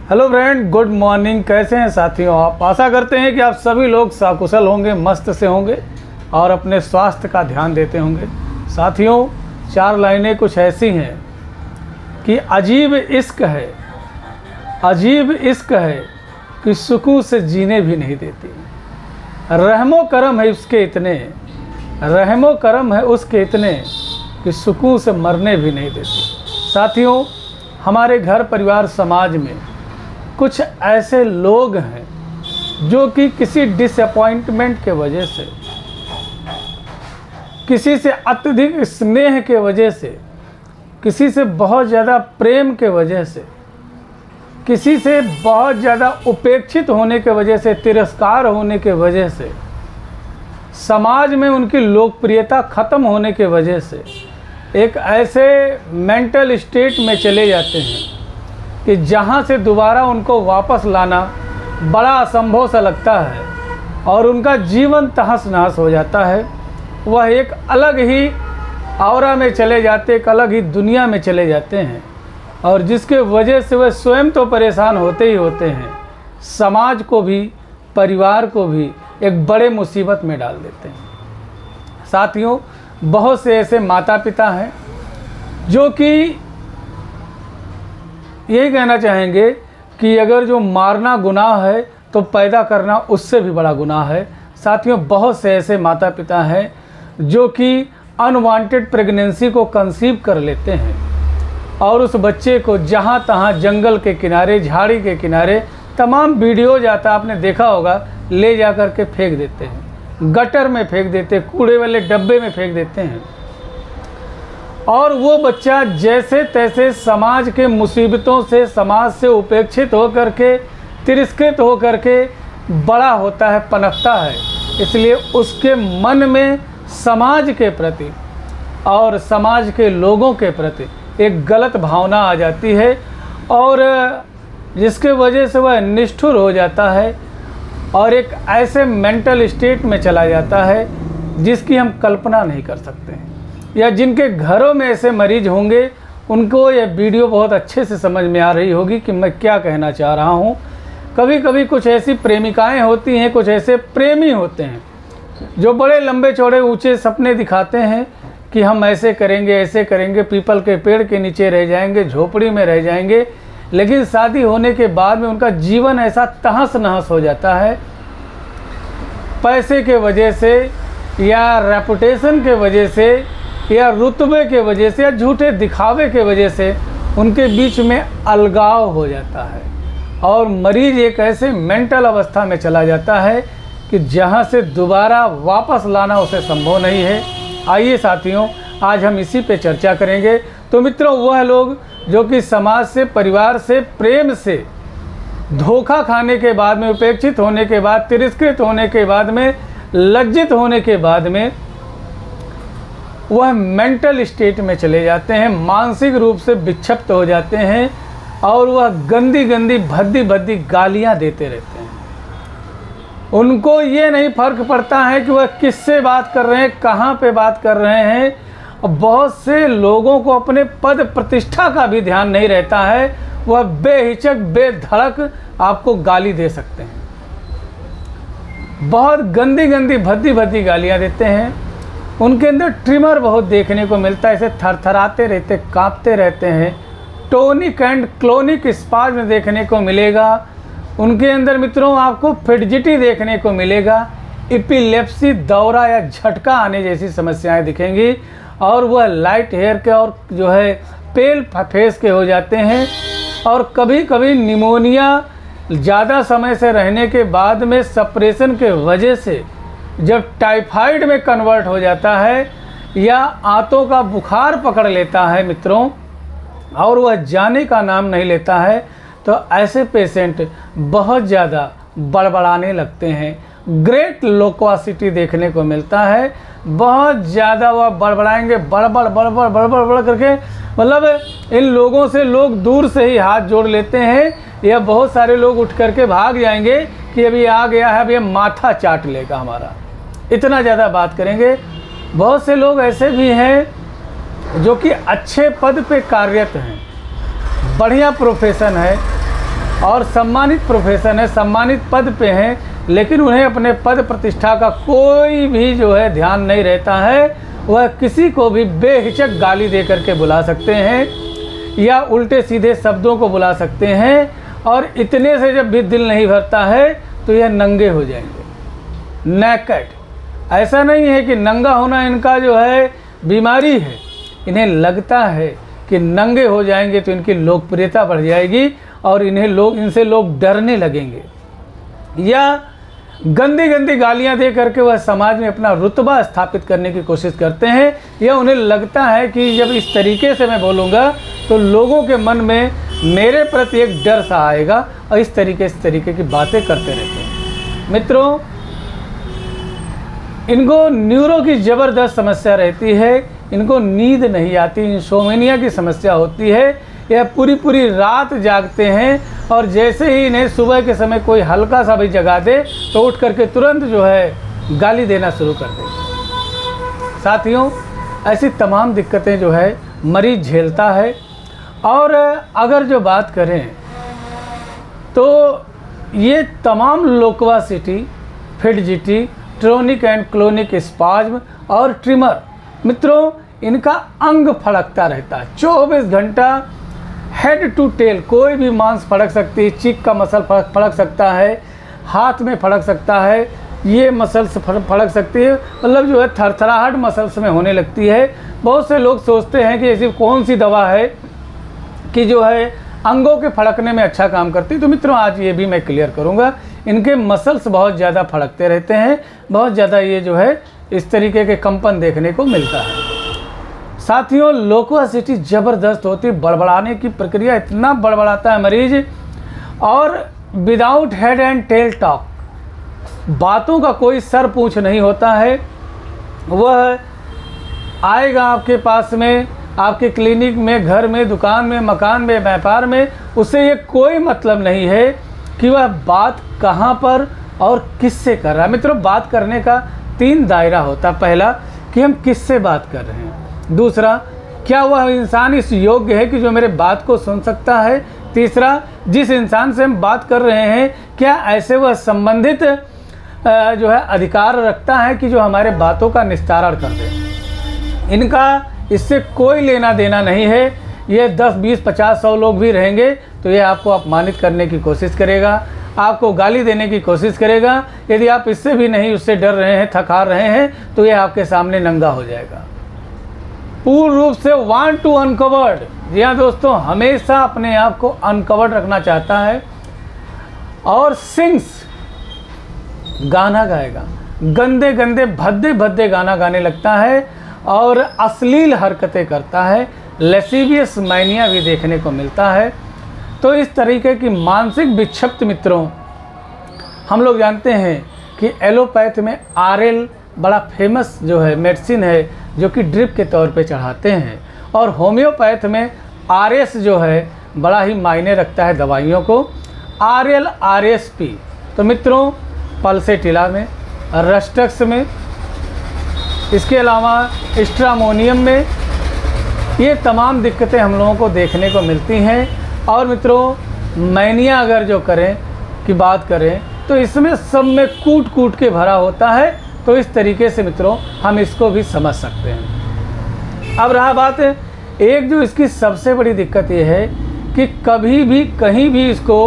Hello friend, good morning. कैसे हैं साथियों आप? आशा करते हैं कि आप सभी लोग सकुशल होंगे, मस्त से होंगे और अपने स्वास्थ्य का ध्यान देते होंगे। साथियों, 4 लाइनें कुछ ऐसी हैं कि अजीब इश्क है, अजीब इश्क है कि सुकून से जीने भी नहीं देती। रहमो करम है उसके इतने, रहमो करम है उसके इतने कि सुकून से मरने भी नहीं देती। साथियों, हमारे घर परिवार समाज में कुछ ऐसे लोग हैं जो कि किसी डिसअपॉइंटमेंट के वजह से, किसी से अत्यधिक स्नेह के वजह से, किसी से बहुत ज़्यादा प्रेम के वजह से, किसी से बहुत ज़्यादा उपेक्षित होने के वजह से, तिरस्कार होने के वजह से, समाज में उनकी लोकप्रियता ख़त्म होने के वजह से एक ऐसे मेंटल स्टेट में चले जाते हैं कि जहाँ से दोबारा उनको वापस लाना बड़ा असंभव सा लगता है और उनका जीवन तहस नहस हो जाता है। वह एक अलग ही ऑरा में चले जाते, एक अलग ही दुनिया में चले जाते हैं और जिसके वजह से वह स्वयं तो परेशान होते ही होते हैं, समाज को भी, परिवार को भी एक बड़े मुसीबत में डाल देते हैं। साथियों, बहुत से ऐसे माता पिता हैं जो कि यही कहना चाहेंगे कि अगर जो मारना गुनाह है तो पैदा करना उससे भी बड़ा गुनाह है। साथियों, बहुत से ऐसे माता पिता हैं जो कि अनवांटेड प्रेगनेंसी को कंसीव कर लेते हैं और उस बच्चे को जहाँ तहाँ जंगल के किनारे, झाड़ी के किनारे, तमाम वीडियो जाता आपने देखा होगा, ले जा कर के फेंक देते हैं, गटर में फेंक देते, कूड़े वाले डब्बे में फेंक देते हैं और वो बच्चा जैसे तैसे समाज के मुसीबतों से, समाज से उपेक्षित होकर के, तिरस्कृत होकर के बड़ा होता है, पनपता है। इसलिए उसके मन में समाज के प्रति और समाज के लोगों के प्रति एक गलत भावना आ जाती है और जिसके वजह से वह निष्ठुर हो जाता है और एक ऐसे मेंटल स्टेट में चला जाता है जिसकी हम कल्पना नहीं कर सकते हैं। या जिनके घरों में ऐसे मरीज होंगे उनको यह वीडियो बहुत अच्छे से समझ में आ रही होगी कि मैं क्या कहना चाह रहा हूँ। कभी कभी कुछ ऐसी प्रेमिकाएं होती हैं, कुछ ऐसे प्रेमी होते हैं जो बड़े लंबे चौड़े ऊंचे सपने दिखाते हैं कि हम ऐसे करेंगे, ऐसे करेंगे, पीपल के पेड़ के नीचे रह जाएंगे, झोपड़ी में रह जाएंगे, लेकिन शादी होने के बाद में उनका जीवन ऐसा तहस नहस हो जाता है। पैसे के वजह से या रेपुटेशन के वजह से या रुतबे के वजह से या झूठे दिखावे के वजह से उनके बीच में अलगाव हो जाता है और मरीज एक ऐसे मेंटल अवस्था में चला जाता है कि जहां से दोबारा वापस लाना उसे संभव नहीं है। आइए साथियों, आज हम इसी पे चर्चा करेंगे। तो मित्रों, वह लोग जो कि समाज से, परिवार से, प्रेम से धोखा खाने के बाद में, उपेक्षित होने के बाद, तिरस्कृत होने के बाद में, लज्जित होने के बाद में वह मेंटल स्टेट में चले जाते हैं, मानसिक रूप से विक्षिप्त हो जाते हैं और वह गंदी गंदी, भद्दी भद्दी गालियां देते रहते हैं। उनको ये नहीं फर्क पड़ता है कि वह किससे बात कर रहे हैं, कहाँ पे बात कर रहे हैं। और बहुत से लोगों को अपने पद प्रतिष्ठा का भी ध्यान नहीं रहता है, वह बेहिचक, बेधड़क आपको गाली दे सकते हैं। बहुत गंदी गंदी, भद्दी भद्दी गालियाँ देते हैं। उनके अंदर ट्रिमर बहुत देखने को मिलता है, ऐसे थरथराते रहते, कांपते रहते हैं। टोनिक एंड क्लोनिक स्पाज्म देखने को मिलेगा उनके अंदर। मित्रों, आपको फिडजिटी देखने को मिलेगा, एपिलेप्सी, दौरा या झटका आने जैसी समस्याएं दिखेंगी और वह लाइट हेयर के और जो है पेल फेस के हो जाते हैं। और कभी कभी निमोनिया ज़्यादा समय से रहने के बाद में सप्रेशन के वजह से जब टाइफाइड में कन्वर्ट हो जाता है या आंतों का बुखार पकड़ लेता है मित्रों और वह जाने का नाम नहीं लेता है, तो ऐसे पेशेंट बहुत ज़्यादा बड़बड़ाने लगते हैं। ग्रेट लोक्वासिटी देखने को मिलता है, बहुत ज़्यादा वह बड़बड़ाएंगे, बड़बड़ बड़बड़ बड़बड़ बड़ करके, मतलब इन लोगों से लोग दूर से ही हाथ जोड़ लेते हैं या बहुत सारे लोग उठ करके भाग जाएंगे कि अभी आ गया है, अभी माथा चाट लेगा हमारा, इतना ज़्यादा बात करेंगे। बहुत से लोग ऐसे भी हैं जो कि अच्छे पद पे कार्यरत हैं, बढ़िया प्रोफेशन है, और सम्मानित प्रोफेशन है, सम्मानित पद पे हैं, लेकिन उन्हें अपने पद प्रतिष्ठा का कोई भी जो है ध्यान नहीं रहता है। वह किसी को भी बेहिचक गाली दे करके बुला सकते हैं या उल्टे सीधे शब्दों को बुला सकते हैं, और इतने से जब भी दिल नहीं भरता है तो यह नंगे हो जाएंगे, नेकेड। ऐसा नहीं है कि नंगा होना इनका जो है बीमारी है, इन्हें लगता है कि नंगे हो जाएंगे तो इनकी लोकप्रियता बढ़ जाएगी और इनसे लोग डरने लगेंगे, या गंदी गंदी गालियां दे करके वह समाज में अपना रुतबा स्थापित करने की कोशिश करते हैं, या उन्हें लगता है कि जब इस तरीके से मैं बोलूँगा तो लोगों के मन में मेरे प्रति एक डर सा आएगा, और इस तरीके की बातें करते रहते हैं। मित्रों, इनको न्यूरो की ज़बरदस्त समस्या रहती है, इनको नींद नहीं आती, इंसोमेनिया की समस्या होती है, यह पूरी रात जागते हैं, और जैसे ही इन्हें सुबह के समय कोई हल्का सा भी जगा दे तो उठ करके तुरंत जो है गाली देना शुरू कर देंगे। साथियों, ऐसी तमाम दिक्कतें जो है मरीज झेलता है। और अगर जो बात करें तो ये तमाम लोक्वासिटी, फिडजिटी, ट्रोनिक एंड क्लोनिक स्पाज्म और ट्रिमर, मित्रों इनका अंग फड़कता रहता है 24 घंटा, हेड टू टेल। कोई भी मांस फड़क सकती है, चीक का मसल फड़क सकता है, हाथ में फड़क सकता है, ये मसल्स फड़क सकती है, मतलब जो है थरथराहट मसल्स में होने लगती है। बहुत से लोग सोचते हैं कि ऐसी कौन सी दवा है कि जो है अंगों के फड़कने में अच्छा काम करती है। तो मित्रों, आज ये भी मैं क्लियर करूँगा। इनके मसल्स बहुत ज़्यादा फड़कते रहते हैं, बहुत ज़्यादा ये जो है इस तरीके के कंपन देखने को मिलता है। साथियों, लोक्वासिटी ज़बरदस्त होती है, बड़बड़ाने की प्रक्रिया, इतना बड़बड़ाता है मरीज, और without head and tail talk, बातों का कोई सर पूछ नहीं होता है। वह आएगा आपके पास में, आपके क्लिनिक में, घर में, दुकान में, मकान में, व्यापार में, उससे ये कोई मतलब नहीं है कि वह बात कहाँ पर और किससे कर रहा है। मित्रों, बात करने का 3 दायरा होता है। पहला कि हम किससे बात कर रहे हैं, दूसरा क्या वह इंसान इस योग्य है कि जो मेरे बात को सुन सकता है, तीसरा जिस इंसान से हम बात कर रहे हैं क्या ऐसे वह संबंधित जो है अधिकार रखता है कि जो हमारे बातों का निस्तारण कर दे। इनका इससे कोई लेना देना नहीं है। ये 10, 20, 50, 100 लोग भी रहेंगे तो ये आपको अपमानित करने की कोशिश करेगा, आपको गाली देने की कोशिश करेगा। यदि आप इससे भी नहीं उससे डर रहे हैं, थक हार रहे हैं, तो ये आपके सामने नंगा हो जाएगा। पूर्ण रूप से वांट टू अनकवर्ड। जी हाँ दोस्तों, हमेशा अपने आप को अनकवर्ड रखना चाहता है। और सिंग्स, गाना गाएगा, गंदे गंदे भद्दे भद्दे गाना गाने लगता है और अश्लील हरकतें करता है। लेसीबियस मैनिया भी देखने को मिलता है। तो इस तरीके की मानसिक विक्षिप्त मित्रों, हम लोग जानते हैं कि एलोपैथ में आरएल बड़ा फेमस जो है मेडिसिन है, जो कि ड्रिप के तौर पे चढ़ाते हैं, और होम्योपैथ में आरएस जो है बड़ा ही मायने रखता है दवाइयों को, आरएल आरएसपी। तो मित्रों, पल्सेटिला में, रस्टक्स में, इसके अलावा स्ट्रामोनियम में, ये तमाम दिक्कतें हम लोगों को देखने को मिलती हैं। और मित्रों, मैनिया अगर जो करें की बात करें तो इसमें सब में कूट कूट के भरा होता है। तो इस तरीके से मित्रों हम इसको भी समझ सकते हैं। अब रहा बात है, एक जो इसकी सबसे बड़ी दिक्कत ये है कि कभी भी कहीं भी इसको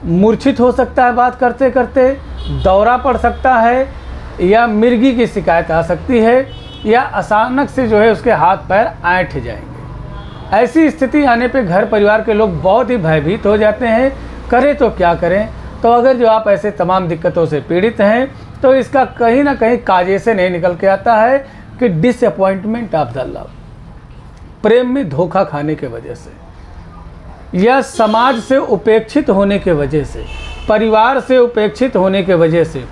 मूर्छित हो सकता है, बात करते करते दौरा पड़ सकता है, या मिर्गी की शिकायत आ सकती है, या अचानक से जो है उसके हाथ पैर ऐंठ जाएंगे। ऐसी स्थिति आने पे घर परिवार के लोग बहुत ही भयभीत हो जाते हैं, करें तो क्या करें। तो अगर जो आप ऐसे तमाम दिक्कतों से पीड़ित हैं तो इसका कहीं ना कहीं काजे से नहीं निकल के आता है कि डिसअपॉइंटमेंट ऑफ द लव, प्रेम में धोखा खाने के वजह से, या समाज से उपेक्षित होने के वजह से, परिवार से उपेक्षित होने के वजह से,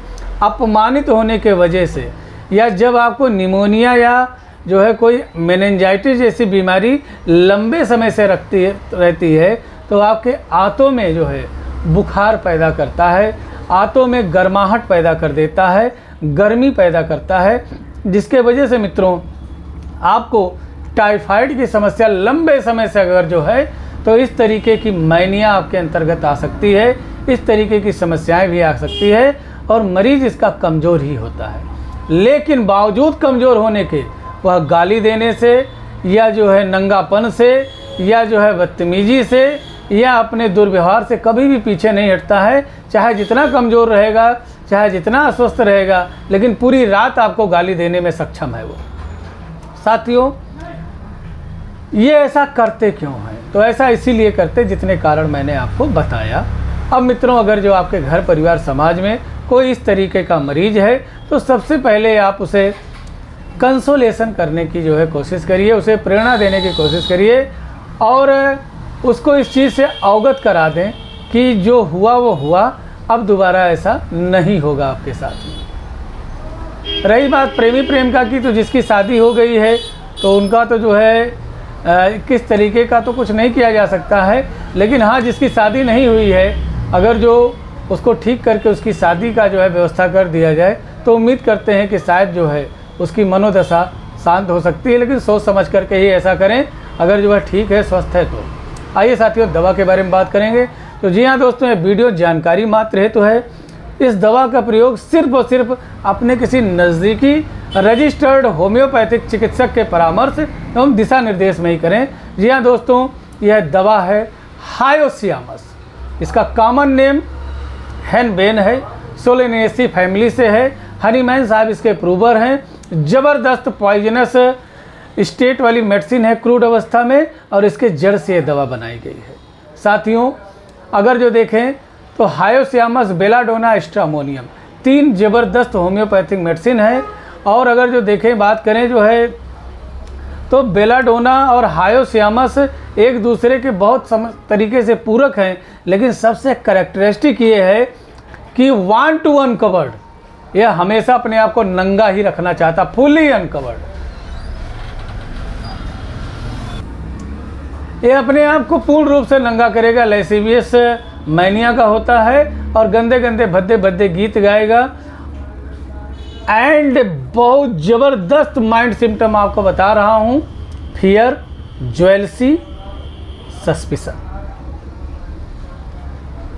अपमानित होने के वजह से, या जब आपको निमोनिया या जो है कोई मेनिंजाइटिस जैसी बीमारी लंबे समय से रहती है तो आपके आंतों में जो है बुखार पैदा करता है, आंतों में गर्माहट पैदा कर देता है, गर्मी पैदा करता है, जिसके वजह से मित्रों आपको टाइफाइड की समस्या लंबे समय से अगर जो है तो इस तरीके की मैनिया आपके अंतर्गत आ सकती है, इस तरीके की समस्याएं भी आ सकती है और मरीज़ इसका कमज़ोर ही होता है। लेकिन बावजूद कमज़ोर होने के वह गाली देने से या जो है नंगापन से या जो है बदतमीजी से या अपने दुर्व्यवहार से कभी भी पीछे नहीं हटता है। चाहे जितना कमज़ोर रहेगा, चाहे जितना अस्वस्थ रहेगा, लेकिन पूरी रात आपको गाली देने में सक्षम है वो। साथियों, ये ऐसा करते क्यों हैं? तो ऐसा इसीलिए करते जितने कारण मैंने आपको बताया। अब मित्रों, अगर जो आपके घर परिवार समाज में कोई इस तरीके का मरीज है तो सबसे पहले आप उसे कंसोलेशन करने की जो है कोशिश करिए, उसे प्रेरणा देने की कोशिश करिए और उसको इस चीज़ से अवगत करा दें कि जो हुआ वो हुआ, अब दोबारा ऐसा नहीं होगा आपके साथ में। रही बात प्रेमी प्रेमिका की, तो जिसकी शादी हो गई है तो उनका तो जो है किस तरीके का तो कुछ नहीं किया जा सकता है, लेकिन हाँ, जिसकी शादी नहीं हुई है, अगर जो उसको ठीक करके उसकी शादी का जो है व्यवस्था कर दिया जाए तो उम्मीद करते हैं कि शायद जो है उसकी मनोदशा शांत हो सकती है। लेकिन सोच समझ करके ही ऐसा करें अगर जो है ठीक है, स्वस्थ है तो। आइए साथियों, दवा के बारे में बात करेंगे। तो जी हाँ दोस्तों, ये वीडियो जानकारी मात्र हेतु है। इस दवा का प्रयोग सिर्फ और सिर्फ अपने किसी नज़दीकी रजिस्टर्ड होम्योपैथिक चिकित्सक के परामर्श एवं दिशा निर्देश में ही करें। जी हाँ दोस्तों, यह दवा है हायोसियामस। इसका कॉमन नेम हैनबेन है, सोलेनेसी फैमिली से है। हनीमैन साहब इसके अप्रूवर हैं। ज़बरदस्त पॉइजनस स्टेट वाली मेडिसिन है क्रूड अवस्था में, और इसके जड़ से ये दवा बनाई गई है। साथियों, अगर जो देखें तो हायोसियामस, बेलाडोना, स्ट्रामोनियम, 3 ज़बरदस्त होम्योपैथिक मेडिसिन है। और अगर जो देखें बात करें जो है तो बेलाडोना और हायोसियामस एक दूसरे के बहुत तरीके से पूरक हैं, लेकिन सबसे कैरेक्टरिस्टिक ये है कि 1 to अनकवर्ड, यह हमेशा अपने आप को नंगा ही रखना चाहता, फुली अनकवर्ड। ये अपने आप को पूर्ण रूप से नंगा करेगा, लेसिवियस मैनिया का होता है और गंदे गंदे भद्दे भद्दे गीत गाएगा। एंड बहुत ज़बरदस्त माइंड सिम्टम आपको बता रहा हूँ, फियर, ज्वेलसी, सस्पिशन।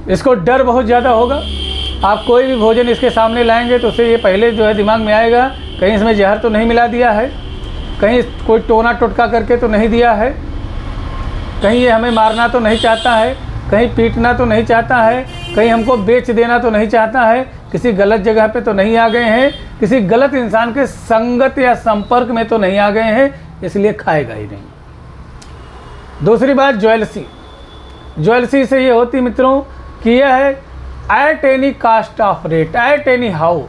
इसको डर बहुत ज़्यादा होगा। आप कोई भी भोजन इसके सामने लाएंगे तो उसे ये पहले जो है दिमाग में आएगा, कहीं इसमें जहर तो नहीं मिला दिया है, कहीं कोई टोना टोटका करके तो नहीं दिया है, कहीं ये हमें मारना तो नहीं चाहता है, कहीं पीटना तो नहीं चाहता है, कहीं हमको बेच देना तो नहीं चाहता है, किसी गलत जगह पे तो नहीं आ गए हैं, किसी गलत इंसान के संगत या संपर्क में तो नहीं आ गए हैं, इसलिए खाएगा ही नहीं। दूसरी बात, ज्वेलसी। ज्वेलसी से ये होती मित्रों कि यह है at any caste of rate, at any how,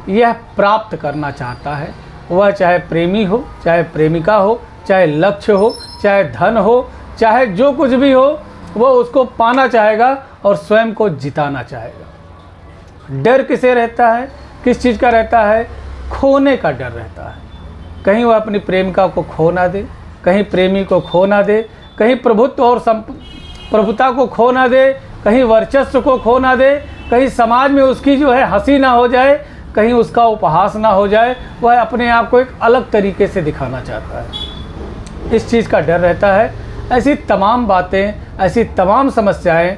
यह प्राप्त करना चाहता है। वह चाहे प्रेमी हो, चाहे प्रेमिका हो, चाहे लक्ष्य हो, चाहे धन हो, चाहे जो कुछ भी हो, वो उसको पाना चाहेगा और स्वयं को जिताना चाहेगा। डर किसे रहता है? किस चीज़ का रहता है? खोने का डर रहता है। कहीं वह अपनी प्रेमिका को खो ना दे, कहीं प्रेमी को खो ना दे, कहीं प्रभुत्व और प्रभुता को खो ना दे, कहीं वर्चस्व को खो ना दे, कहीं समाज में उसकी जो है हंसी ना हो जाए, कहीं उसका उपहास ना हो जाए। वह अपने आप को एक अलग तरीके से दिखाना चाहता है, इस चीज़ का डर रहता है। ऐसी तमाम बातें, ऐसी तमाम समस्याएं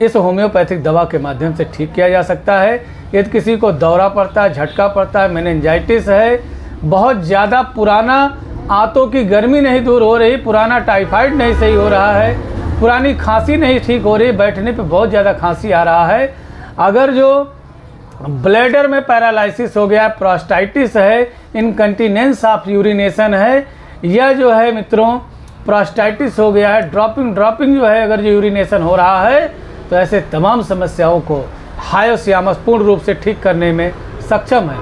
इस होम्योपैथिक दवा के माध्यम से ठीक किया जा सकता है। यदि किसी को दौरा पड़ता है, झटका पड़ता है, मेनिंजाइटिस है, बहुत ज़्यादा पुराना आंतों की गर्मी नहीं दूर हो रही, पुराना टाइफाइड नहीं सही हो रहा है, पुरानी खांसी नहीं ठीक हो रही, बैठने पे बहुत ज़्यादा खांसी आ रहा है, अगर जो ब्लैडर में पैरालिसिस हो गया, प्रोस्टाइटिस है, इनकंटिनेंस ऑफ यूरिनेशन है, या जो है मित्रों प्रोस्टाइटिस हो गया है, ड्रॉपिंग जो है अगर जो यूरिनेशन हो रहा है, तो ऐसे तमाम समस्याओं को हायोसियामस पूर्ण रूप से ठीक करने में सक्षम है।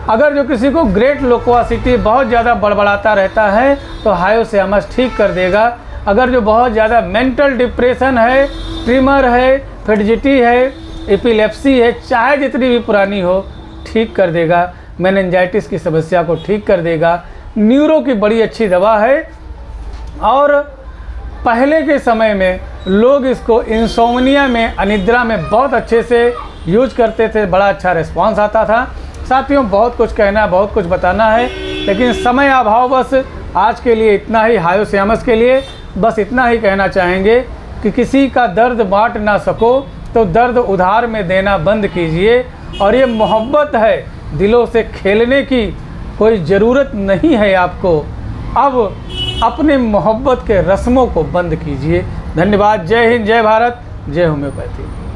अगर जो किसी को ग्रेट लोक्वासिटी, बहुत ज़्यादा बड़बड़ाता रहता है, तो हायोसियामस ठीक कर देगा। अगर जो बहुत ज़्यादा मेंटल डिप्रेशन है, ट्रिमर है, फिडजिटी है, एपिलेप्सी है, चाहे जितनी भी पुरानी हो, ठीक कर देगा। मेनिंजाइटिस की समस्या को ठीक कर देगा। न्यूरो की बड़ी अच्छी दवा है। और पहले के समय में लोग इसको इंसोमनिया में, अनिद्रा में बहुत अच्छे से यूज करते थे, बड़ा अच्छा रिस्पांस आता था। साथियों, बहुत कुछ कहना है, बहुत कुछ बताना है, लेकिन समय अभाव बस आज के लिए इतना ही हायोसियामस के लिए। बस इतना ही कहना चाहेंगे कि किसी का दर्द बांट ना सको तो दर्द उधार में देना बंद कीजिए। और ये मोहब्बत है, दिलों से खेलने की कोई ज़रूरत नहीं है आपको। अब अपने मोहब्बत के रस्मों को बंद कीजिए। धन्यवाद। जय हिंद, जय भारत, जय होम्योपैथी।